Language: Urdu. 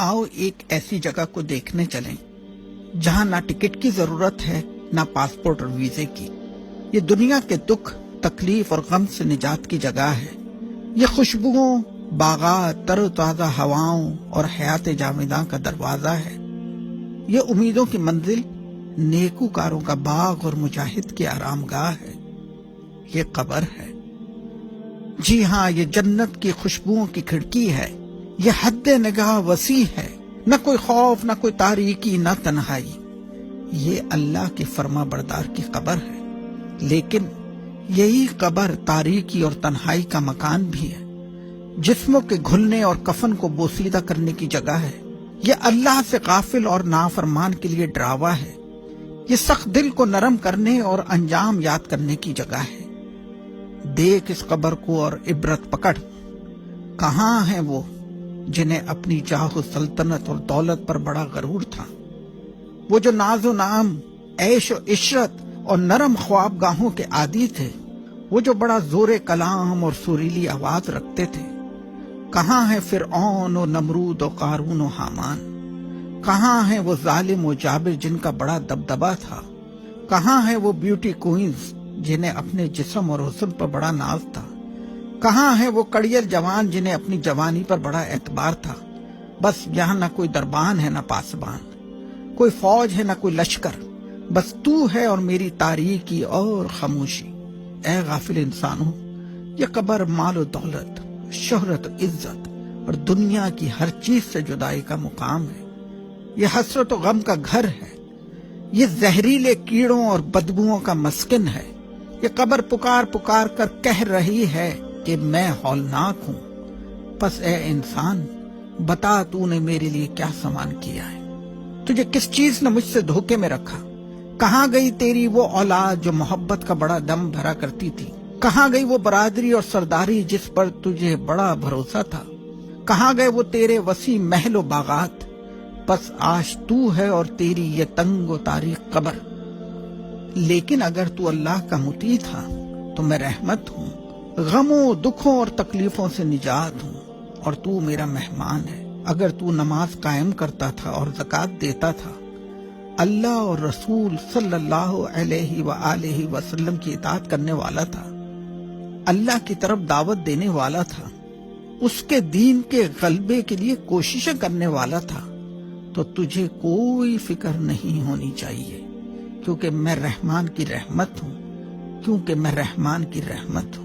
آؤ ایک ایسی جگہ کو دیکھنے چلیں جہاں نہ ٹکٹ کی ضرورت ہے نہ پاسپورٹ اور ویزے کی۔ یہ دنیا کے دکھ، تکلیف اور غم سے نجات کی جگہ ہے۔ یہ خوشبوؤں، باغات، تر و تازہ ہواؤں اور حیات جاویداں کا دروازہ ہے۔ یہ امیدوں کی منزل، نیکوکاروں کا باغ اور مجاہد کی آرام گاہ ہے۔ یہ قبر ہے۔ جی ہاں، یہ جنت کی خوشبوؤں کی کھڑکی ہے۔ یہ حد نگاہ وسیع ہے، نہ کوئی خوف، نہ کوئی تاریکی، نہ تنہائی۔ یہ اللہ کی فرما بردار کی قبر ہے، لیکن یہی قبر تاریکی اور تنہائی کا مکان بھی ہے۔ جسموں کے گھلنے اور کفن کو بوسیدہ کرنے کی جگہ ہے۔ یہ اللہ سے غافل اور نافرمان کے لیے ڈراوا ہے۔ یہ سخت دل کو نرم کرنے اور انجام یاد کرنے کی جگہ ہے۔ دیکھ اس قبر کو اور عبرت پکڑ۔ کہاں ہیں وہ جنہیں اپنی جاہ و سلطنت اور دولت پر بڑا غرور تھا؟ وہ جو ناز و نام، عیش و عشرت اور نرم خواب گاہوں کے عادی تھے، وہ جو بڑا زور کلام اور سریلی آواز رکھتے تھے۔ کہاں ہیں فرعون و نمرود و قارون و حامان؟ کہاں ہیں وہ ظالم و جابر جن کا بڑا دبدبہ تھا؟ کہاں ہیں وہ بیوٹی کوئنز جنہیں اپنے جسم اور حسن پر بڑا ناز تھا؟ کہاں ہیں وہ کڑیل جوان جنہیں اپنی جوانی پر بڑا اعتبار تھا؟ بس یہاں نہ کوئی دربان ہے نہ پاسبان، کوئی فوج ہے نہ کوئی لشکر، بس تو ہے اور میری تاریکی اور خاموشی۔ اے غافل انسانوں، یہ قبر مال و دولت، شہرت و عزت اور دنیا کی ہر چیز سے جدائی کا مقام ہے۔ یہ حسرت و غم کا گھر ہے۔ یہ زہریلے کیڑوں اور بدبوؤں کا مسکن ہے۔ یہ قبر پکار پکار کر کہہ رہی ہے کہ میں ہولناک ہوں۔ پس اے انسان، بتا تو نے میرے لیے کیا سامان کیا ہے؟ تجھے کس چیز نے مجھ سے دھوکے میں رکھا؟ کہاں گئی تیری وہ اولاد جو محبت کا بڑا دم بھرا کرتی تھی؟ کہاں گئی وہ برادری اور سرداری جس پر تجھے بڑا بھروسہ تھا؟ کہاں گئے وہ تیرے وسیع محل و باغات؟ بس آج تو ہے اور تیری یہ تنگ و تاریک قبر۔ لیکن اگر تو اللہ کا مطیع تھا تو میں رحمت ہوں، غموں، دکھوں اور تکلیفوں سے نجات ہوں، اور تو میرا مہمان ہے۔ اگر تو نماز قائم کرتا تھا اور زکوٰۃ دیتا تھا، اللہ اور رسول صلی اللہ علیہ وآلہ وسلم کی اطاعت کرنے والا تھا، اللہ کی طرف دعوت دینے والا تھا، اس کے دین کے غلبے کے لیے کوششیں کرنے والا تھا، تو تجھے کوئی فکر نہیں ہونی چاہیے، کیونکہ میں رحمان کی رحمت ہوں،